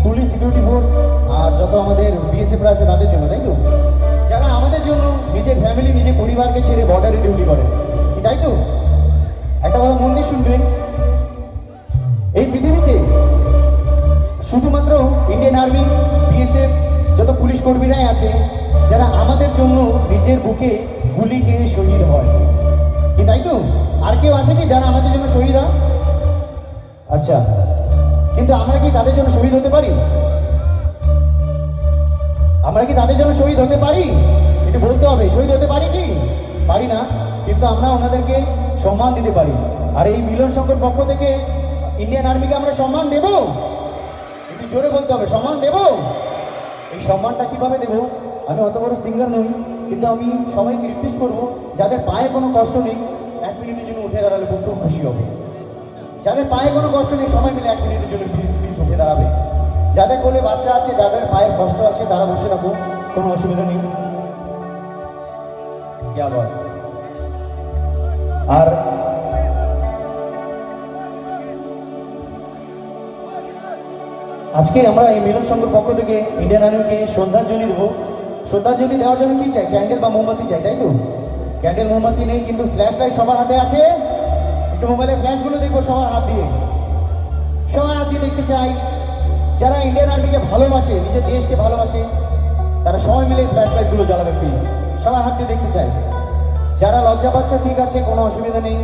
Police, security force আর যত আমাদের বিএসএফরা আছে তাদের জন্য, তাই তো? যারা আমাদের জন্য নিজের ফ্যামিলি, নিজের পরিবারকে ছেড়ে বর্ডারে ডিউটি করে, কি তাই তো? একটা কথা মন দিয়ে শুনবেন, এই পৃথিবীতে শুধুমাত্র ইন্ডিয়ান আর্মি, বিএসএফ, যত পুলিশ কর্মীরাই আছে যারা আমাদের জন্য নিজের বুকে গুলি খেয়ে শহীদ হয়, কি তাই তো? আর কেউ আছে কি যারা আমাদের জন্য শহীদ হয়? আচ্ছা, কিন্তু আমরা কি তাদের জন্য শহীদ হতে পারি? আমরা কি তাদের জন্য শহীদ হতে পারি? একটু বলতে হবে, শহীদ হতে পারি কি? পারি না, কিন্তু আমরা ওনাদেরকে সম্মান দিতে পারি। আর এই মিলন সংঘর পক্ষ থেকে ইন্ডিয়ান আর্মিকে আমরা সম্মান দেব, একটু জোরে বলতে হবে, সম্মান দেব। এই সম্মানটা কিভাবে দেব? আমি অত বড় সিঙ্গার নই, কিন্তু আমি সবাইকে রিকোয়েস্ট করবো, যাদের পায়ে কোনো কষ্ট নেই 1 মিনিটের জন্য উঠে দাঁড়ালে খুব খুশি হবে। যাদের পায়ে কোনো কষ্ট নেই সবাই মিলে 1 মিনিটের জন্য প্লিজ উঠে দাঁড়াবে। যাদের কোলে বাচ্চা আছে, যাদের পায়ের কষ্ট আছে, তারা বসে রাখো, কোনো অসুবিধা নেই। কি আবার? আর আজকে আমরা এই মিলন সংঘের পক্ষ থেকে ইন্ডিয়ান আর্মিকে শ্রদ্ধাঞ্জলি দেবো। শ্রদ্ধাঞ্জলি দেওয়ার জন্য কি চাই? ক্যান্ডেল বা মোমবাতি চাই, তাই তো? ক্যান্ডেল মোমবাতি নেই, কিন্তু ফ্ল্যাশ লাইট সবার হাতে আছে। একটু মোবাইলের ফ্ল্যাশগুলো দেখবো সবার হাত দিয়ে, সবার হাত দিয়ে দেখতে চাই। যারা ইন্ডিয়ান আর্মিকে ভালোবাসে, নিজের দেশকে ভালোবাসে, তারা সবাই মিলে ফ্ল্যাশ লাইটগুলো জ্বালাবে প্লিজ, সবার হাত দিয়ে দেখতে চাই। যারা লজ্জা পাচ্ছ ঠিক আছে, কোনো অসুবিধা নেই,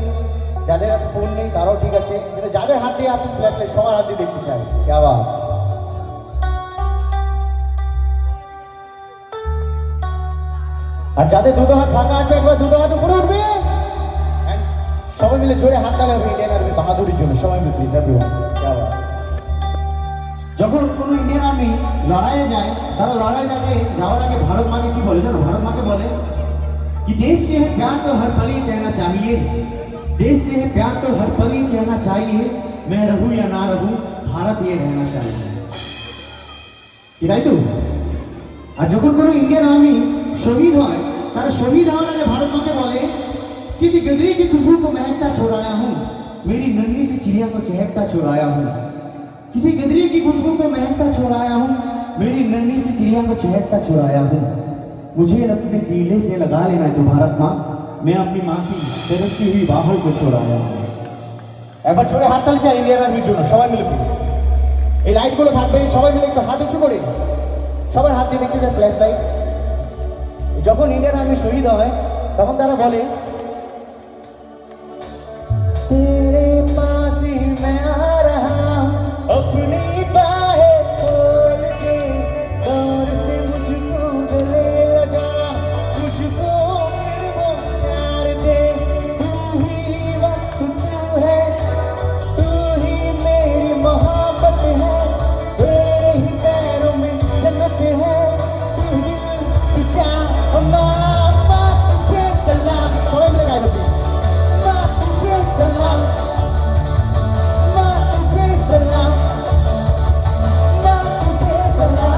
যাদের হাতে ফোন নেই তারাও ঠিক আছে, কিন্তু যাদের হাত দিয়ে আছে ফ্ল্যাশ লাইট সবার হাত দিয়ে দেখতে চাই। আবার আর যাদের দুটো হাত ফাঁকা আছে একবার দুটো হাত উপরে উঠবে, সবাই মিলে জোরে হাত তালে হবে ইন্ডিয়ান আর্মি বাহাদুরির জন্য, সবাই মিলে প্লিজ এভরিওয়ান। যখন কোনো ইন্ডিয়ান আর্মি লড়াইয়ে যায়, তারা লড়াই যাওয়ার আগে ভারত মাকে কি বলে জানো? ভারত মাকে বলে कि देश से है प्यार तो हर पल ही कहना चाहिए, देश से है प्यार तो हर पल ही कहना चाहिए, मैं रहूं या ना रहूं भारत ये रहना चाहिए, কি তাই তো? আর যখন কোনো ইন্ডিয়ান আর্মি শহীদ হয়, তারা শহীদ হওয়ার আগে ভারত মাকে বলে किसी गजरी की खुशबू को महकता छोड़ाया हूं, मेरी नन्ही सी चिड़िया को चहकता छुड़ाया हूं, किसी गजरी की खुशबू को महकता छुड़ाया हूं, मेरी नन्ही सी चिड़िया को चहकता छुड़ाया हूं, मुझे अपने सीने से लगा लेना तो भारत माँ, मैं अपनी माँ की तरसती हुई बाहों को छुड़ाया हूं। একবার জোরে হাত তালি চাই ইন্ডিয়ান আর্মির জন্য, সবাই মিলে প্লিজ। এই লাইটগুলো থাকবে, সবাই মিলে একটু হাত উঁচু করে সবার হাত দিয়ে দেখতে চাই ফ্ল্যাশ লাইট। যখন ইন্ডিয়ান আর্মি শহীদ হয় তখন তারা বলে तेरे पास ही मैं आ रहा हूं, अपनी बाहें खोल के दौर से मुझको गले लगा, मुझको फिर वो प्यार दे, तू ही वक्त तू है, तू ही मेरी मोहब्बत है, तेरे ही पैरों में जन्नत है, तू ही तू चाह मामा तुझे सलाम, सबाई मिले गाइबो प्लीज, माँ तुझे सलाम, माँ तुझे सलाम, माँ तुझे सलाम,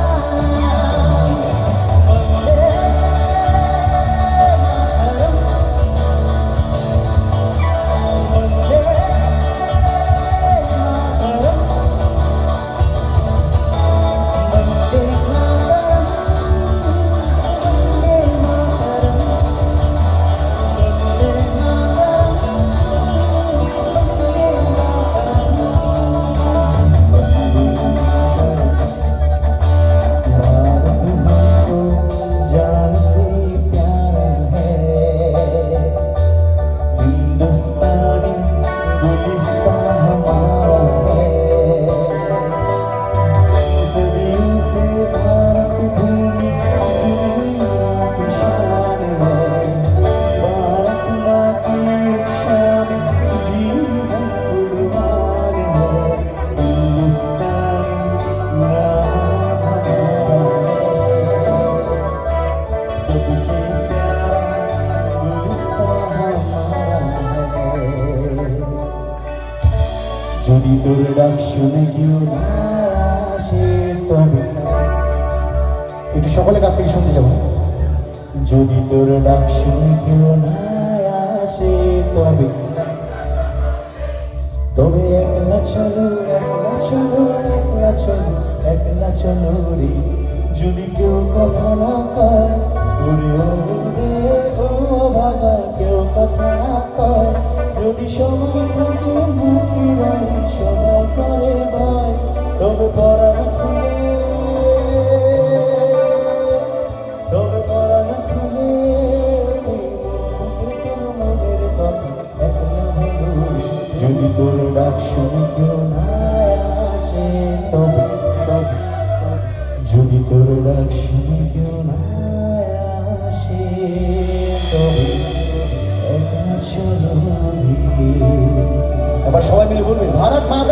যদি তোর ডাক শুনে কেউ না আসে তবে, একটু সকলের কাছ থেকে শুনতে যাবো। যদি তোর ডাক শুনে কেউ না আসে তবে, তবে একলা চলো একলা চলো একলা চলো একলা চলো রে যদি কেউ কথা না কয় উড়ে উড়ে ও ভাগা কেউ কথা না কয় যদি সময় থাকে মুখিরাই সবাই করে ভয় তবে পরাণ খুলে তবে পরাণ খুলে তোর মনের কথা একলা বলো যদি তোর ডাক শুনে কেউ না আসে তবে তবে যদি তোর ডাক শুনে কেউ না আসে তবে একলা চলো রে। এবার সবাই মিলে বলবেন ভারত মাতা